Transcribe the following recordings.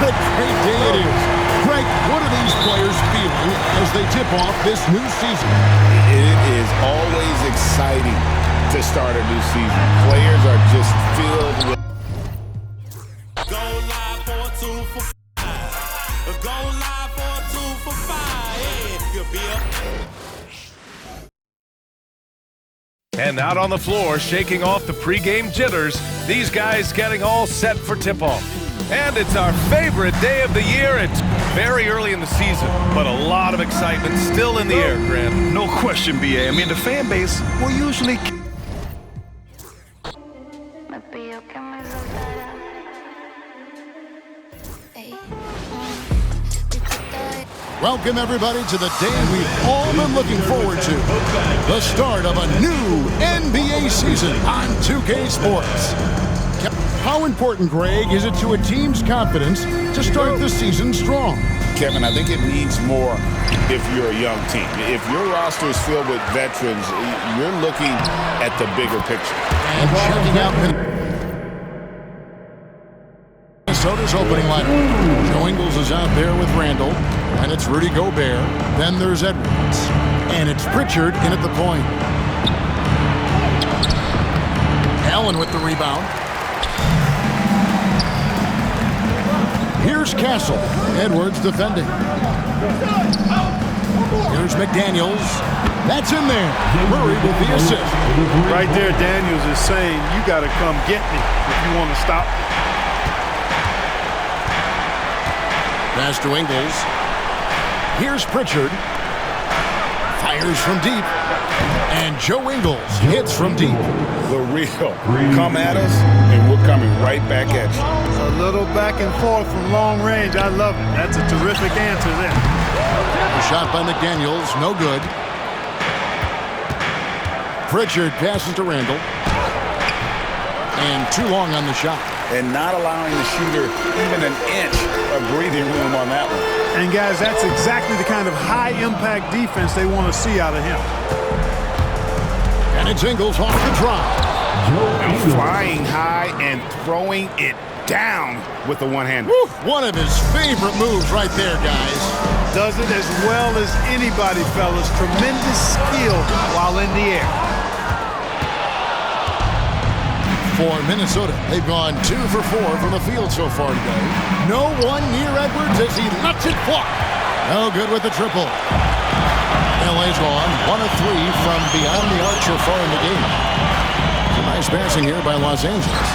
What a great day it is. Greg, what are these players feeling as they tip off this new season? It is always exciting to start a new season. Players are just filled with... Go live for a 2 for 5. Go live for a 2 for 5. Yeah, you'll be up. And out on the floor, shaking off the pregame jitters, these guys getting all set for tip-off. And it's our favorite day of the year. It's very early in the season, but a lot of excitement still in the air, Grant. No question, B.A. I mean, the fan base will usually... Welcome, everybody, to the day we've all been looking forward to. The start of a new NBA season on 2K Sports. How important, Greg, is it to a team's confidence to start the season strong? Kevin, I think it means more if you're a young team. If your roster is filled with veterans, you're looking at the bigger picture. And checking out Minnesota's opening lineup. Joe Ingles is out there with Randall, and it's Rudy Gobert. Then there's Edwards, and it's Pritchard in at the point. Allen with the rebound. Here's Castle. Edwards defending. Here's McDaniels. That's in there. Murray with the assist. Right there, Daniels is saying, you got to come get me if you want to stop me. Pass to Ingles. Here's Pritchard. Fires from deep. And Joe Ingles hits from deep. The real. Come at us, and we're coming right back at you. A little back and forth from long range. I love it. That's a terrific answer there. The shot by McDaniels, no good. Pritchard passes to Randall. And too long on the shot. And not allowing the shooter even an inch of breathing room on that one. And, guys, that's exactly the kind of high-impact defense they want to see out of him. And it's Ingles off the drive. Flying high and throwing it down with the one-hander. One of his favorite moves right there, guys. Does it as well as anybody, fellas. Tremendous skill while in the air. For Minnesota, they've gone 2 for 4 from the field so far today. No one near Edwards as he lets it fly. No good with the triple. LA's gone 1 of 3 from beyond the arc so far in the game. Nice passing here by Los Angeles.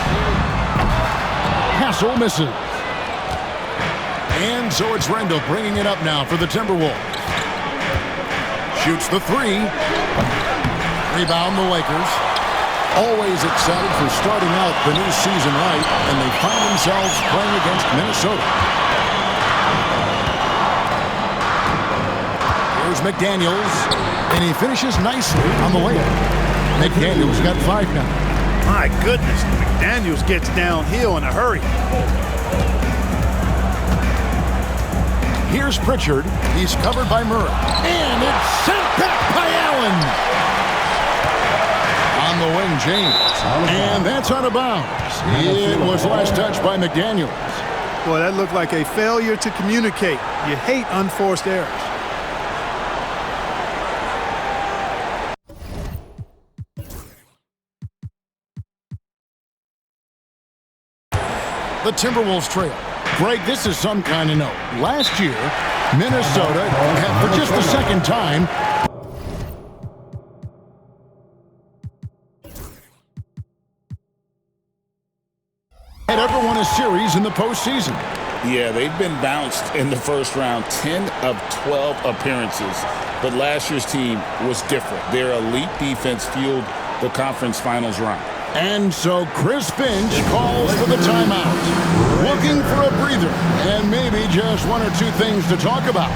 Castle misses. And so it's Randall bringing it up now for the Timberwolves. Shoots the 3. Rebound the Lakers. Always excited for starting out the new season right, and they find themselves playing against Minnesota. Here's McDaniels, and he finishes nicely on the layup. McDaniels got 5 now. My goodness, McDaniels gets downhill in a hurry. Here's Pritchard. He's covered by Murray. And it's sent back by Allen. On the wing, James. And that's out of bounds. It was last touched by McDaniels. Boy, that looked like a failure to communicate. You hate unforced errors. The Timberwolves trail. Greg, this is some kind of note. Last year, Minnesota had for just the second time had ever won a series in the postseason. Yeah, they've been bounced in the first round, 10 of 12 appearances. But last year's team was different. Their elite defense fueled the conference finals run. And so Chris Finch calls for the timeout. Looking for a breather and maybe just 1 or 2 things to talk about.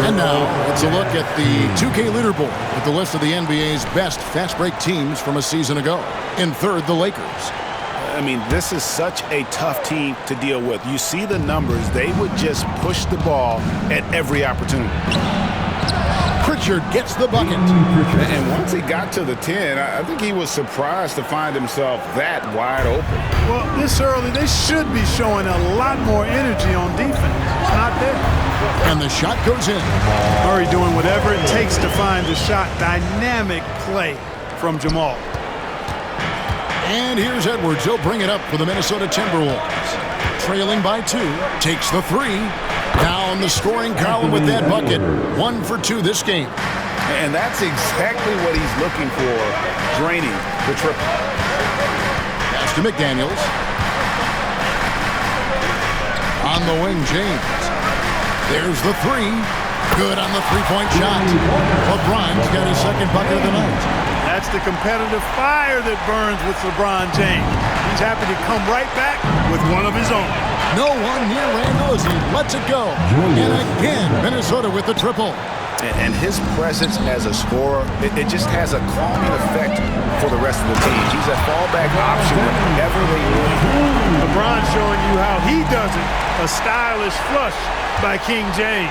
And now it's a look at the 2K leaderboard with the list of the NBA's best fast break teams from a season ago. In third, the Lakers. I mean, this is such a tough team to deal with. You see the numbers. They would just push the ball at every opportunity. Pritchard gets the bucket. And once he got to the 10, I think he was surprised to find himself that wide open. Well, this early, they should be showing a lot more energy on defense. It's not there. And the shot goes in. Murray doing whatever it takes to find the shot. Dynamic play from Jamal. And here's Edwards. He'll bring it up for the Minnesota Timberwolves. Trailing by 2. Takes the 3. Down the scoring column with that bucket. 1 for 2 this game. And that's exactly what he's looking for, draining the triple. Pass to McDaniels. On the wing, James. There's the 3. Good on the three-point shot. LeBron's got his second bucket of the night. That's the competitive fire that burns with LeBron James. He's happy to come right back with one of his own. No one near Randall as he lets it go. And again, Minnesota with the triple. And his presence as a scorer, it just has a calming effect for the rest of the team. He's a fallback option whenever they need. LeBron showing you how he does it. A stylish flush by King James.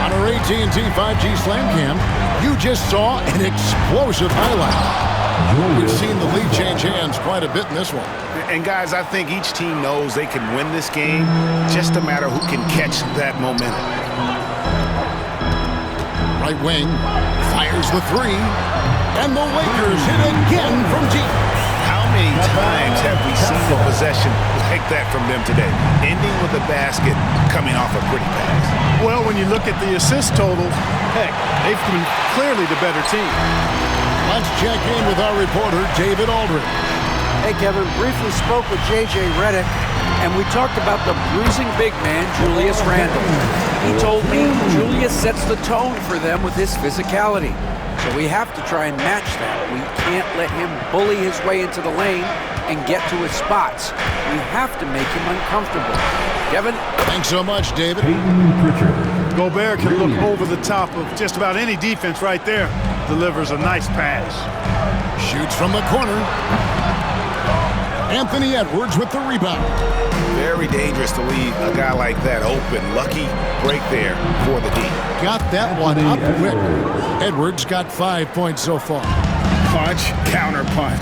On our AT&T 5G Slam Cam, you just saw an explosive highlight. We've seen the lead change hands quite a bit in this one. And guys, I think each team knows they can win this game, just a matter who can catch that momentum. Right wing, fires the 3, and the Lakers hit again from deep. How many times have we seen a possession like that from them today, ending with a basket coming off a pretty pass? Well, when you look at the assist totals, heck, they've been clearly the better team. Let's check in with our reporter, David Aldridge. Hey, Kevin, briefly spoke with J.J. Redick, and we talked about the bruising big man, Julius Randle. He told me Julius sets the tone for them with his physicality. So we have to try and match that. We can't let him bully his way into the lane and get to his spots. We have to make him uncomfortable. Kevin? Thanks so much, David. Gobert can look over the top of just about any defense right there. Delivers a nice pass. Shoots from the corner. Anthony Edwards with the rebound. Very dangerous to leave a guy like that open. Lucky break there for the D. Got that one up quick. Edwards got 5 points so far. Punch, counter punch.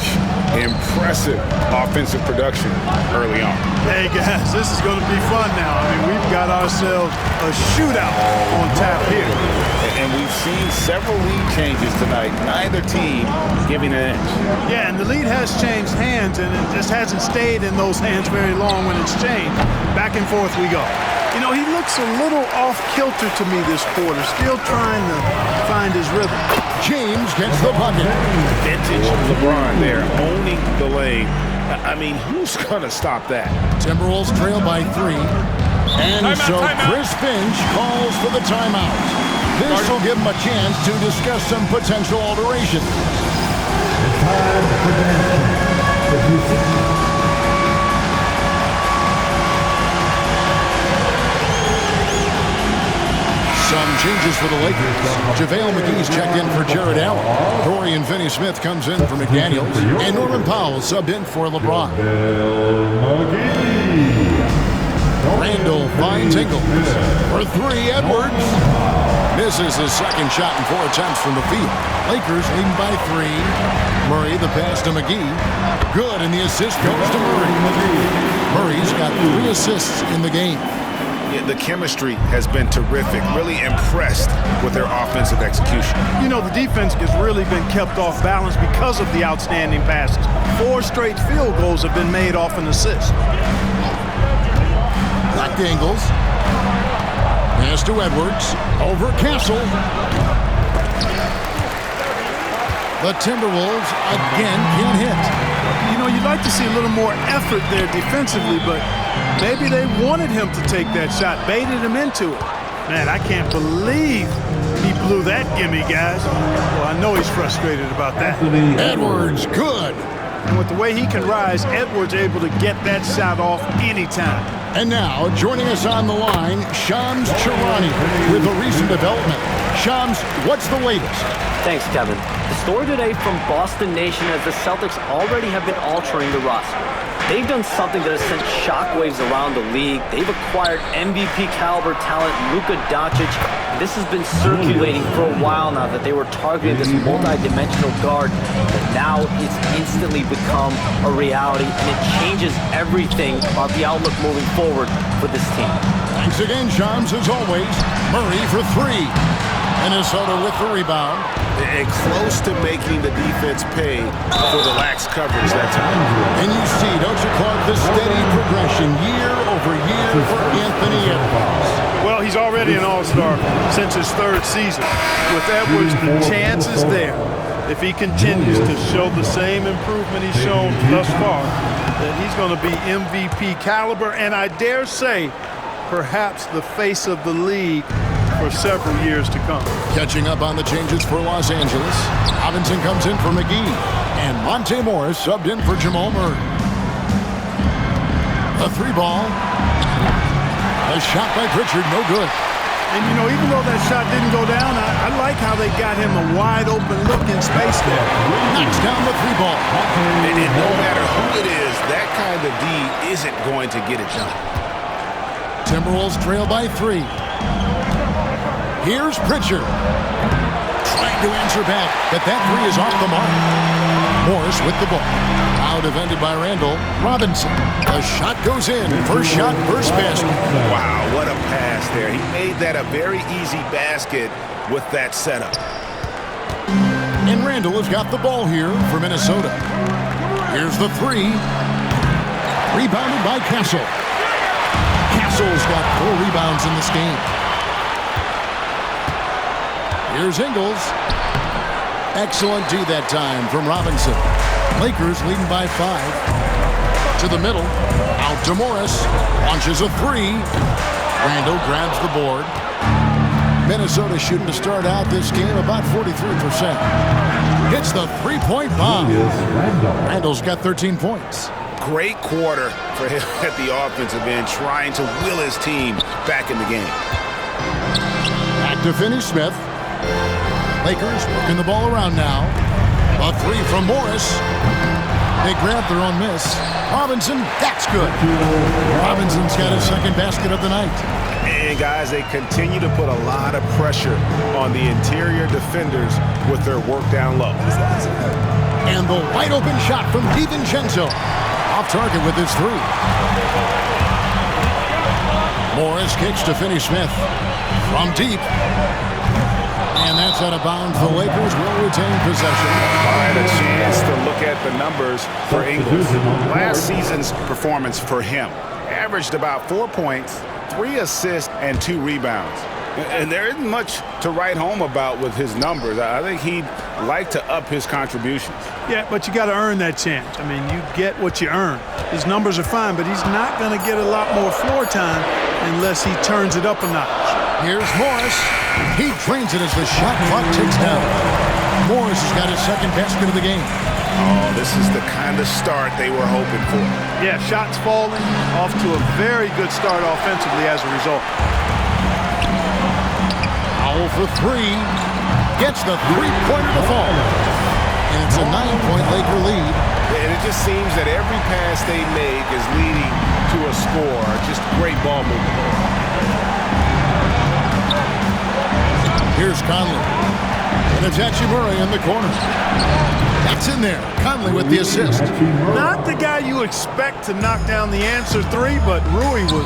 Impressive offensive production early on. Hey, guys, this is going to be fun now. I mean, we've got ourselves a shootout on tap here. And we've seen several lead changes tonight. Neither team giving an edge. Yeah, and the lead has changed hands, and it just hasn't stayed in those hands very long when it's changed. Back and forth we go. You know, he looks a little off-kilter to me this quarter, still trying to find his rhythm. James gets the bucket. Vintage LeBron there, owning the lane. I mean, who's going to stop that? Timberwolves trail by 3. And Timeout. Chris Finch calls for the timeout. This will give him a chance to discuss some potential alterations. Some changes for the Lakers. JaVale McGee's checked in for Jared Allen. Dorian Finney-Smith comes in for McDaniels. And Norman Powell subbed in for LeBron. Randall finds Ingles. For 3, Edwards. Misses his second shot in 4 attempts from the field. Lakers leading by 3. Murray, the pass to McGee. Good, and the assist goes to Murray. Murray's got 3 assists in the game. Yeah, the chemistry has been terrific. Really impressed with their offensive execution. You know, the defense has really been kept off balance because of the outstanding passes. 4 straight field goals have been made off an assist. Back to Ingles. Pass to Edwards. Over Castle. The Timberwolves again can't hit. You know, you'd like to see a little more effort there defensively, but maybe they wanted him to take that shot, baited him into it. Man, I can't believe he blew that gimme, guys. Well, I know he's frustrated about that. Edwards, good. And with the way he can rise, Edwards able to get that shot off anytime. And now, joining us on the line, Shams Charania with a recent development. Shams, what's the latest? Thanks, Kevin. The story today from Boston Nation as the Celtics already have been altering the roster. They've done something that has sent shockwaves around the league. They've acquired MVP caliber talent, Luka Doncic. This has been circulating for a while now that they were targeting this multi-dimensional guard, but now it's instantly become a reality, and it changes everything about the outlook moving forward for this team. Thanks again, Shams, as always. Murray for three. Minnesota with the rebound. And close to making the defense pay for the lax coverage that time. And you see, don't you, Clark, the steady progression year over year for Anthony Edwards. Well, he's already an all-star since his third season. With Edwards, the chance is there, if he continues to show the same improvement he's shown thus far, that he's going to be MVP caliber, and I dare say, perhaps the face of the league for several years to come. Catching up on the changes for Los Angeles. Robinson comes in for McGee. And Monte Morris subbed in for Jamal Murray. A three ball. A shot by Pritchard, no good. And, you know, even though that shot didn't go down, I like how they got him a wide-open look in space there. Knocks down the three ball. And no matter who it is, that kind of D isn't going to get it done. Timberwolves trail by three. Here's Pritchard. Trying to answer back, but that three is off the mark. Morris with the ball. Now defended by Randall. Robinson. The shot goes in. First shot, first basket. Wow, what a pass there. He made that a very easy basket with that setup. And Randall has got the ball here for Minnesota. Here's the three. Rebounded by Castle. Castle's got 4 rebounds in this game. Here's Ingles. Excellent D that time from Robinson. Lakers leading by 5. To the middle. Out to Morris. Launches a three. Randall grabs the board. Minnesota shooting to start out this game about 43%. Hits the three-point bomb. Randall's got 13 points. Great quarter for him at the offensive end, trying to will his team back in the game. Back to Finney-Smith. Lakers working the ball around now. A three from Morris. They grab their own miss. Robinson, that's good. Robinson's got his second basket of the night. And guys, they continue to put a lot of pressure on the interior defenders with their work down low. And the wide open shot from DiVincenzo. Off target with his three. Morris kicks to Finney-Smith. From deep. And that's out of bounds. The Lakers will retain possession. All right, a chance to look at the numbers for Ingles. Last season's performance for him averaged about 4 points, 3 assists, and 2 rebounds. And there isn't much to write home about with his numbers. I think he'd like to up his contributions. Yeah, but you got to earn that chance. I mean, you get what you earn. His numbers are fine, but he's not going to get a lot more floor time unless he turns it up a notch. Here's Morris. He drains it as the shot clock ticks down. Morris has got his second basket of the game. Oh, this is the kind of start they were hoping for. Yeah, shots falling, off to a very good start offensively as a result. Powell for three. Gets the three-pointer to fall. And it's a 9-point Laker lead. And it just seems that every pass they make is leading to a score. Just great ball movement. Here's Conley. And it's Hachimura in the corner. That's in there. Conley with the assist. Not the guy you expect to knock down the answer three, but Rui was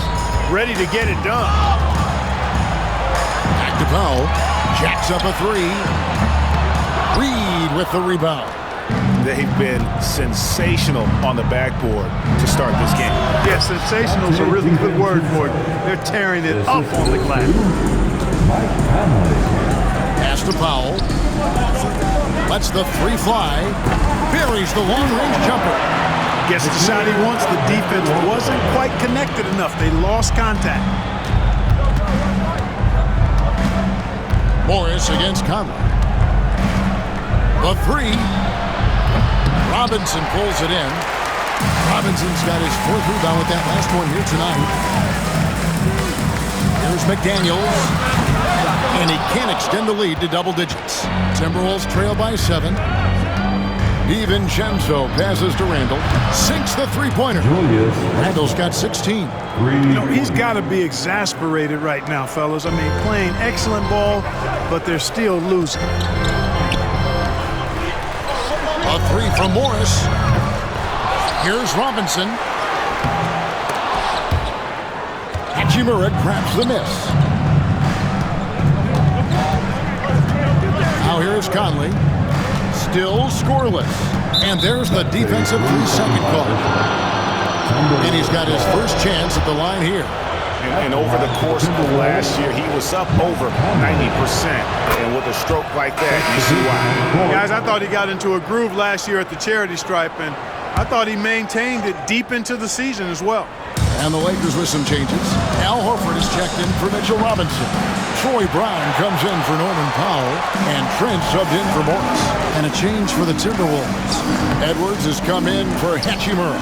ready to get it done. Back to Powell. Jacks up a three. Reed with the rebound. They've been sensational on the backboard to start this game. Yeah, sensational is a really good word for it. They're tearing it up on the glass. Pass to Powell. Lets the three fly. Buries the long-range jumper. Gets the shot he wants. The defense wasn't quite connected enough. They lost contact. Morris against Conley. The three. Robinson pulls it in. Robinson's got his 4th rebound with that last one here tonight. Here's McDaniels. And he can't extend the lead to double digits. Timberwolves trail by 7. DiVincenzo passes to Randall. Sinks the three-pointer. Randall's got 16. You know, he's got to be exasperated right now, fellas. I mean, playing excellent ball, but they're still losing. A three from Morris. Here's Robinson. Hachimura grabs the miss. Now here's Conley. Still scoreless. And there's the defensive 3-second call. And he's got his first chance at the line here. And over the course of the last year, he was up over 90%. And with a stroke like that, you see why. Guys, I thought he got into a groove last year at the charity stripe, and I thought he maintained it deep into the season as well. And the Lakers with some changes. Al Horford is checked in for Mitchell Robinson. Troy Brown comes in for Norman Powell. And Trent subbed in for Morris. And a change for the Timberwolves. Edwards has come in for Hachimura.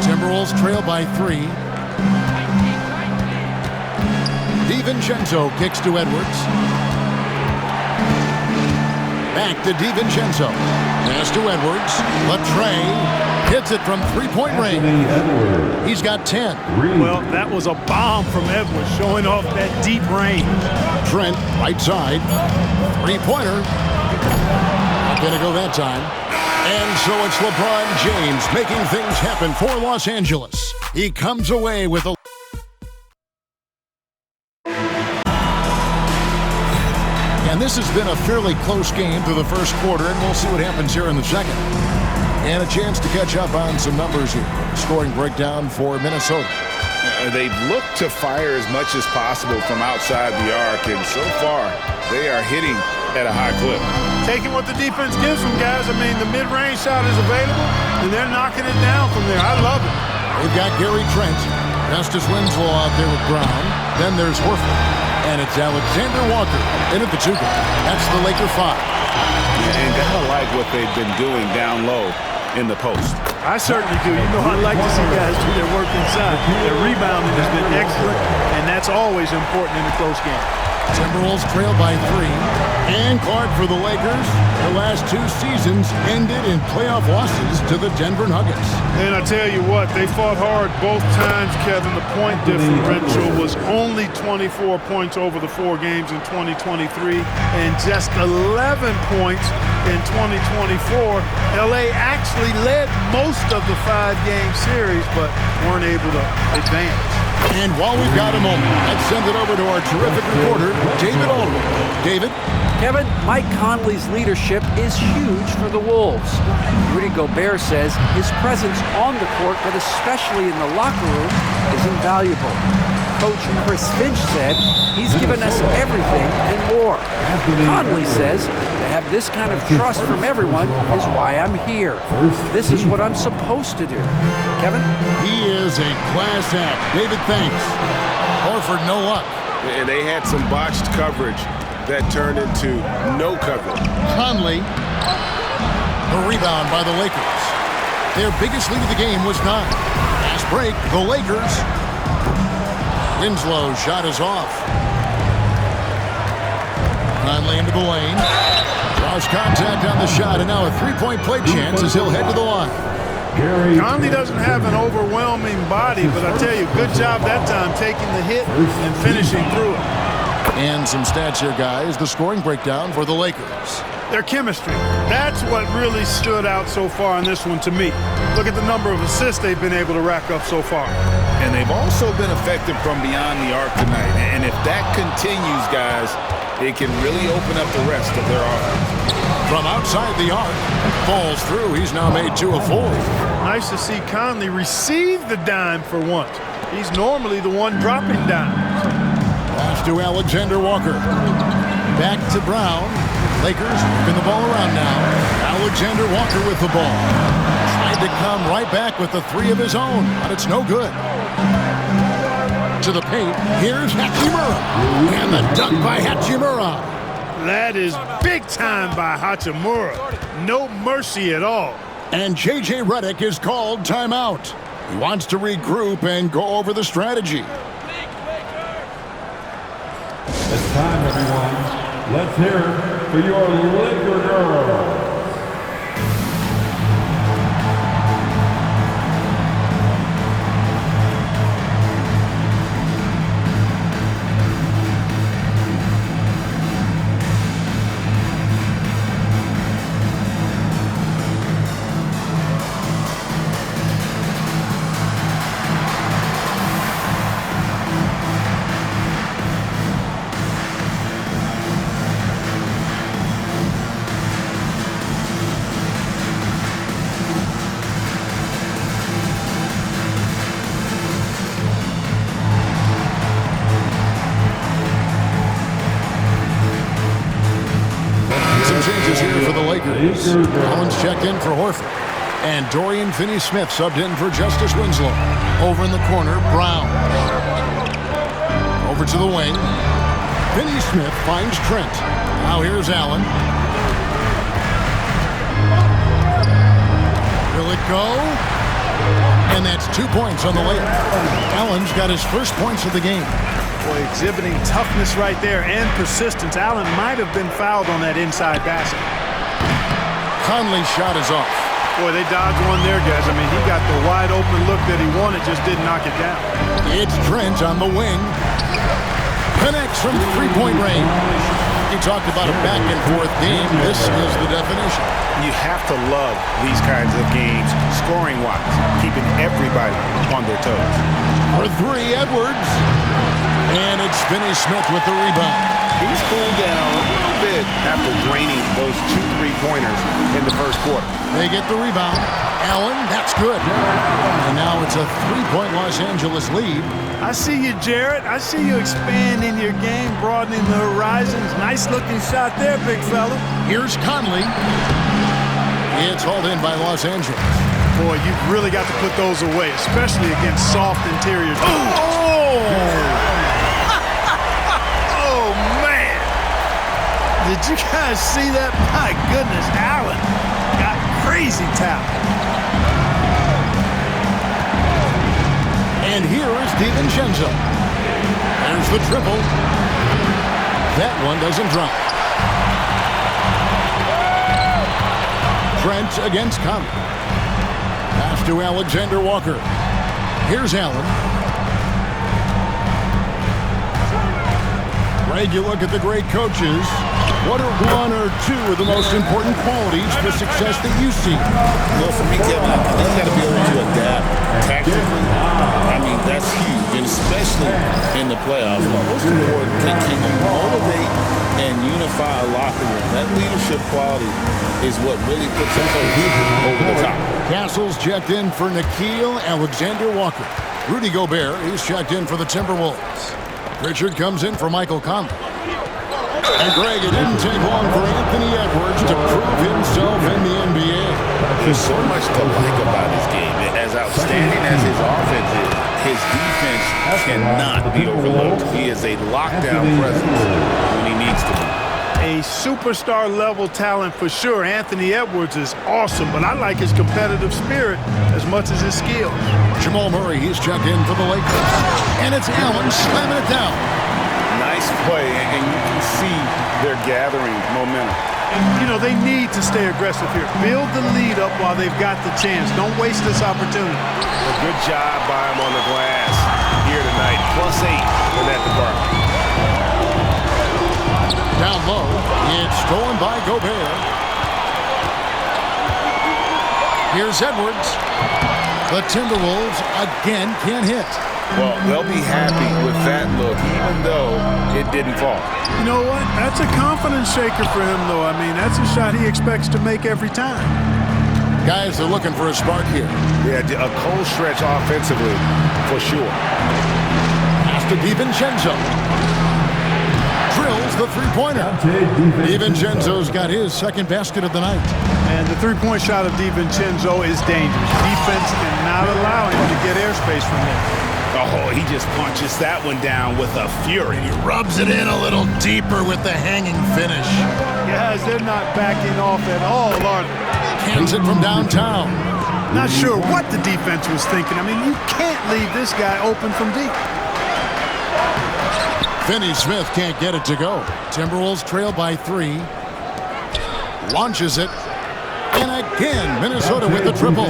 Timberwolves trail by 3. DiVincenzo kicks to Edwards. Back to DiVincenzo. Pass to Edwards. Latrey hits it from three-point range. He's got 10. Well, that was a bomb from Edwards, showing off that deep range. Trent, right side. Three-pointer. Not going to go that time. And so it's LeBron James making things happen for Los Angeles. He comes away with a... And this has been a fairly close game through the first quarter, and we'll see what happens here in the second. And a chance to catch up on some numbers here. Scoring breakdown for Minnesota. They've looked to fire as much as possible from outside the arc, and so far, they are hitting at a high clip. Taking what the defense gives them, guys. I mean, the mid-range shot is available, and they're knocking it down from there. I love it. They've got Gary Trent, Justice Winslow out there with Brown. Then there's Horford. And it's Alexander Walker in at the 2 guard. That's the Laker 5. And gotta like what they've been doing down low in the post. I certainly do. You know, I like to see guys do their work inside. Their rebounding has been excellent, and that's always important in a close game. Timberwolves trail by 3. And Clark for the Lakers. The last 2 seasons ended in playoff losses to the Denver Nuggets. And I tell you what, they fought hard both times, Kevin. The point differential was only 24 points over the 4 games in 2023 and just 11 points in 2024. LA actually led most of the 5-game series, but weren't able to advance. And while we've got a moment, let's send it over to our terrific reporter, David Aldridge. David? Kevin, Mike Conley's leadership is huge for the Wolves. Rudy Gobert says his presence on the court, but especially in the locker room, is invaluable. Coach Chris Finch said he's given us everything and more. Conley says to have this kind of trust from everyone is why I'm here. This is what I'm supposed to do. Kevin? He is a class act. David, thanks. Horford, no luck. And they had some botched coverage that turned into no coverage. Conley, the rebound by the Lakers. Their biggest lead of the game was 9. Fast break, the Lakers. Winslow's shot is off. Conley into the lane. Draws contact on the shot, and now a 3-point play chance as he'll head to the line. Conley doesn't have an overwhelming body, but I tell you, good job that time taking the hit and finishing through it. And some stats here, guys. The scoring breakdown for the Lakers. Their chemistry. That's what really stood out so far in this one to me. Look at the number of assists they've been able to rack up so far. And they've also been effective from beyond the arc tonight. And if that continues, guys, it can really open up the rest of their offense. From outside the arc, falls through. He's now made 2 of 4. Nice to see Conley receive the dime for once. He's normally the one dropping dimes. Pass to Alexander Walker. Back to Brown. Lakers spin the ball around now. Alexander Walker with the ball. Tried to come right back with the 3 of his own, but it's no good. To the paint. Here's Hachimura. And the dunk by Hachimura. That is big time by Hachimura. No mercy at all. And J.J. Redick is called timeout. He wants to regroup and go over the strategy. It's time, everyone. Let's hear it for your Laker girls. is. Allen's checked in for Horford. And Dorian Finney-Smith subbed in for Justice Winslow. Over in the corner, Brown. Over to the wing. Finney-Smith finds Trent. Now here's Allen. Will it go? And that's 2 points on the layup. Allen's got his first points of the game. Boy, exhibiting toughness right there and persistence. Allen might have been fouled on that inside basket. Conley's shot is off. Boy, they dodged one there, guys. I mean, he got the wide open look that he wanted, just didn't knock it down. It's Trent on the wing. Connects from three-point range. You talked about a back-and-forth game. This is the definition. You have to love these kinds of games, scoring-wise, keeping everybody on their toes. For three, Edwards. And it's Finney-Smith with the rebound. He's cooled down a little bit after draining those 2 3-pointers in the first quarter. They get the rebound. Allen, that's good. And now it's a 3-point Los Angeles lead. I see you, Jarrett. I see you expanding your game, broadening the horizons. Nice-looking shot there, big fella. Here's Conley. It's hauled in by Los Angeles. Boy, you've really got to put those away, especially against soft interiors. Oh! Did you guys see that? My goodness, Allen got crazy talent. And here is DiVincenzo. There's the triple. That one doesn't drop. Trent against Conley. Pass to Alexander Walker. Here's Allen. Greg, you look at the great coaches. What are one or two of the most important qualities for success that you see? Well, for me, Kevin, I think you got to be able to adapt tactically. I mean, that's huge, and especially in the playoffs. Most important, can you motivate and unify a locker room? That leadership quality is what really puts a coach over the top. Castles checked in for Nickeil Alexander-Walker. Rudy Gobert, he's checked in for the Timberwolves. Pritchard comes in for Michael Conley. And Greg, it didn't take long for Anthony Edwards to prove himself in the NBA. There's so much to like about his game. As outstanding as his offense is, his defense cannot be overlooked. He is a lockdown presence when he needs to be. A superstar-level talent for sure. Anthony Edwards is awesome, but I like his competitive spirit as much as his skill. Jamal Murray, he's checked in for the Lakers. And it's Allen slamming it down. Nice play, and you can see they're gathering momentum. And, you know, they need to stay aggressive here. Build the lead up while they've got the chance. Don't waste this opportunity. A good job by him on the glass here tonight. +8 in that department. Down low, it's stolen by Gobert. Here's Edwards. The Timberwolves again can't hit. Well, they'll be happy with that look, even though it didn't fall. You know what? That's a confidence shaker for him, though. I mean, that's a shot he expects to make every time. Guys are looking for a spark here. Yeah, a cold stretch offensively, for sure. Pass to DiVincenzo. Drills the three-pointer. DiVincenzo's got his second basket of the night. And the three-point shot of DiVincenzo is dangerous. Defense cannot allow him to get airspace from him. Oh, he just punches that one down with a fury. He rubs it in a little deeper with the hanging finish. Guys, they're not backing off at all, are they? Hands it from downtown. Not sure what the defense was thinking. I mean, you can't leave this guy open from deep. Finney-Smith can't get it to go. Timberwolves trail by 3. Launches it. And again, Minnesota with the triple.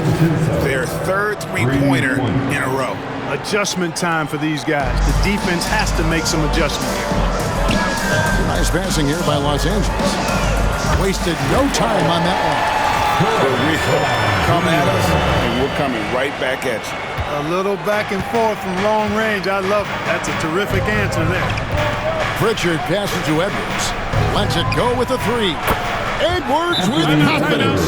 Their third three-pointer in a row. Adjustment time for these guys. The defense has to make some adjustments. Nice passing here by Los Angeles. Wasted no time on that one. Come at us, and we're coming right back at you. A little back and forth from long range. I love it. That's a terrific answer there. Pritchard passes to Edwards. Lets it go with a 3. Edwards with confidence.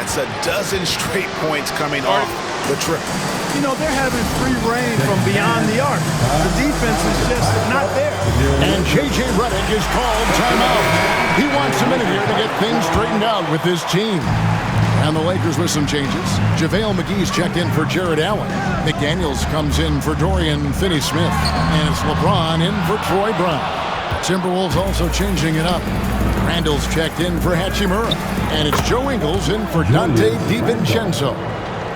That's a dozen straight points coming off the triple. You know, they're having free reign from beyond the arc. The defense is just not there. And J.J. Redick is called timeout. He wants a minute here to get things straightened out with his team. And the Lakers with some changes. JaVale McGee's checked in for Jared Allen. McDaniels comes in for Dorian Finney-Smith. And it's LeBron in for Troy Brown. Timberwolves also changing it up. Randall's checked in for Hachimura. And it's Joe Ingles in for Dante DiVincenzo.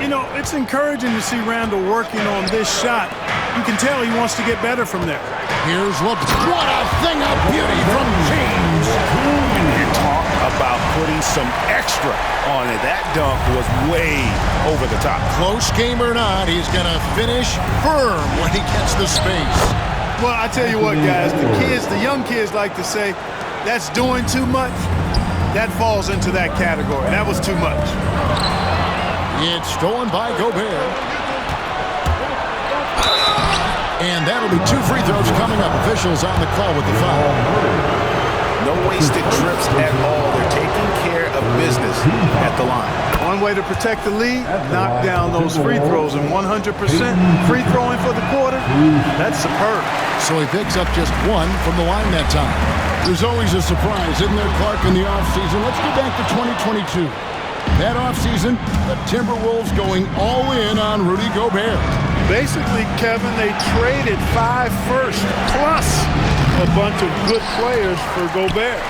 You know, it's encouraging to see Randall working on this shot. You can tell he wants to get better from there. Here's LeBron. What a thing of beauty from James. And you talk about putting some extra on it. That dunk was way over the top. Close game or not, he's going to finish firm when he gets the space. Well, I tell you what, guys, the young kids like to say, that's doing too much. That falls into that category. That was too much. It's stolen by Gobert. And that'll be 2 free throws coming up. Officials on the call with the foul. No wasted trips at all. They're taking care of business at the line. One way to protect the lead, knock down those free throws, and 100% free throwing for the quarter, that's superb. So he picks up just 1 from the line that time. There's always a surprise, isn't there, Clark, in the offseason? Let's go back to 2022. That offseason, the Timberwolves going all in on Rudy Gobert. Basically, Kevin, they traded 5 firsts plus a bunch of good players for Gobert.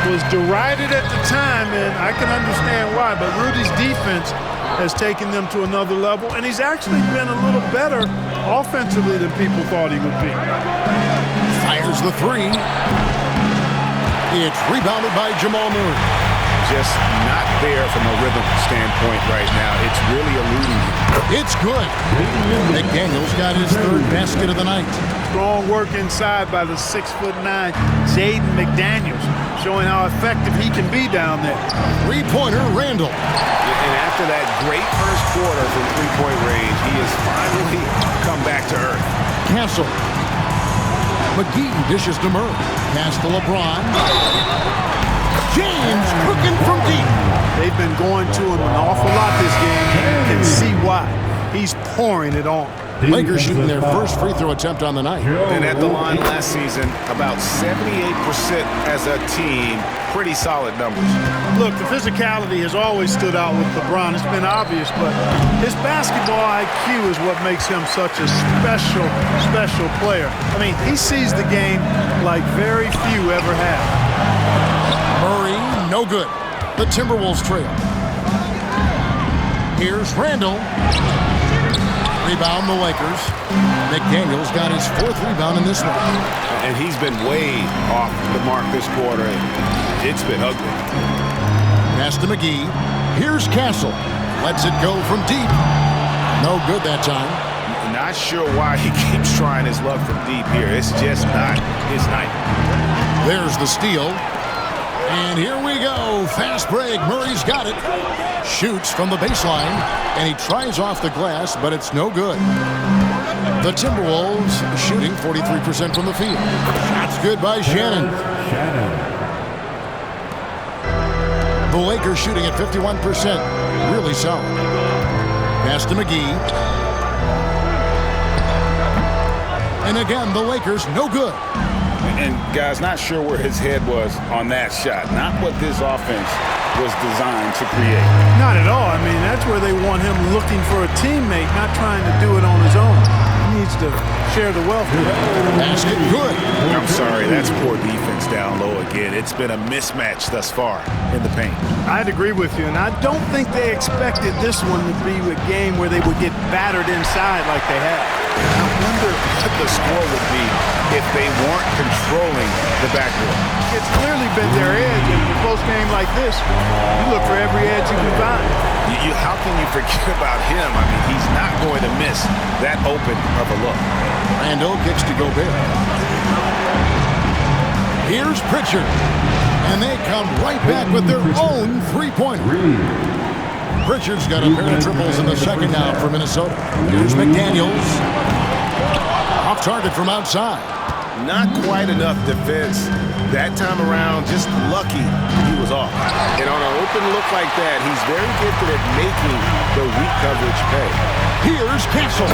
It was derided at the time, and I can understand why, but Rudy's defense has taken them to another level, and he's actually been a little better offensively than people thought he would be. Fires the 3. It's rebounded by Jamal Murray. Just not there from a rhythm standpoint right now. It's really eluding him. It's good. McDaniels got his 3rd basket of the night. Strong work inside by the 6'9" Jaden McDaniels, showing how effective he can be down there. 3-pointer Randall. And after that great first quarter from 3-point range, he has finally come back to earth. Castle. McGee dishes to Murray. Pass to LeBron. James cooking from deep. They've been going to him an awful lot this game. You can see why. He's pouring it on. Lakers shooting their first free throw attempt on the night. And at the line last season, about 78% as a team. Pretty solid numbers. Look, the physicality has always stood out with LeBron. It's been obvious, but his basketball IQ is what makes him such a special player. I mean, he sees the game like very few ever have. Murray, no good. The Timberwolves trail. Here's Randall. Rebound the Lakers. McDaniels got his 4th rebound in this one. And he's been way off the mark this quarter. It's been ugly. Pass to McGee. Here's Castle. Lets it go from deep. No good that time. Not sure why he keeps trying his luck from deep here. It's just not his night. There's the steal. And here we go. Fast break. Murray's got it. Shoots from the baseline. And he tries off the glass, but it's no good. The Timberwolves shooting 43% from the field. Shots good by Shannon. The Lakers shooting at 51%. Really solid. Pass to McGee. And again, the Lakers no good. And guys, not sure where his head was on that shot. Not what this offense was designed to create. Not at all. I mean, that's where they want him looking for a teammate, not trying to do it on his own. He needs to share the wealth with him. Basket good. I'm sorry, that's poor defense down low again. It's been a mismatch thus far in the paint. I'd agree with you, and I don't think they expected this one to be a game where they would get battered inside like they have. I wonder what the score would be if they weren't controlling the backcourt. It's clearly been their edge, and in a close game like this, you look for every edge you can find. How can you forget about him? I mean, he's not going to miss that open of a look. Randall kicks to Gobert. Here's Pritchard. And they come right back with their own 3-pointer. Pritchard's got a pair of triples in the second now for Minnesota. Here's McDaniels. Off target from outside. Not quite enough defense. That time around, just lucky he was off. And on an open look like that, he's very gifted at making the weak coverage pay. Here's Castle.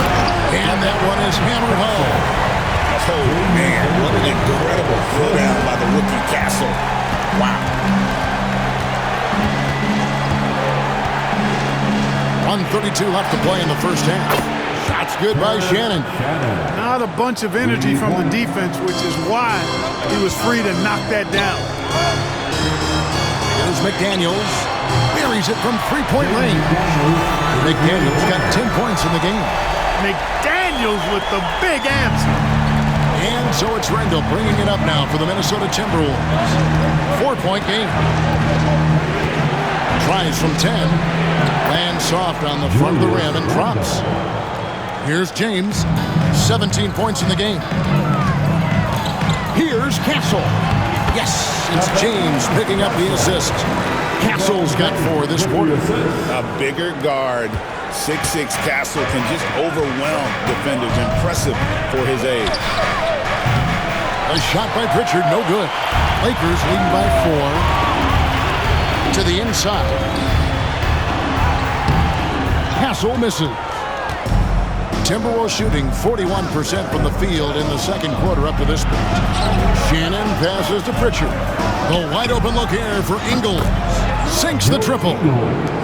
And that one is hammered home. Oh, man, what an incredible throw down by the rookie Castle. Wow. 1:32 left to play in the first half. Shots good by Shannon. Not a bunch of energy from the defense, which is why he was free to knock that down. Here's McDaniels. Buries it from three-point range. McDaniels got 10 points in the game. McDaniels with the big answer. And so it's Rendell bringing it up now for the Minnesota Timberwolves. 4-point game. Tries from 10. Lands soft on the front of the rim and drops. Here's James. 17 points in the game. Here's Castle. Yes, it's James picking up the assist. Castle's got 4 this quarter. A bigger guard, 6'6" Castle, can just overwhelm defenders. Impressive for his age. A shot by Pritchard, no good. Lakers leading by 4. To the inside. Castle misses. Timberwolves shooting 41% from the field in the second quarter up to this point. Shannon passes to Pritchard. The wide open look here for Ingles. Sinks the triple.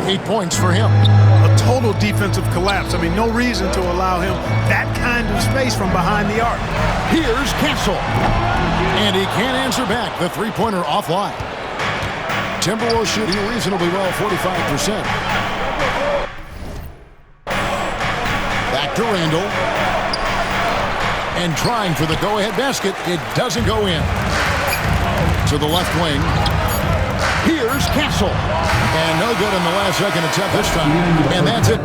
8 points for him. A total defensive collapse. I mean, no reason to allow him that kind of space from behind the arc. Here's Castle. And he can't answer back. The three-pointer offline. Timberwolves shooting reasonably well, 45%. Back to Randall. And trying for the go-ahead basket. It doesn't go in. To the left wing. Here's Castle. And no good in the last second attempt this time. And that's it.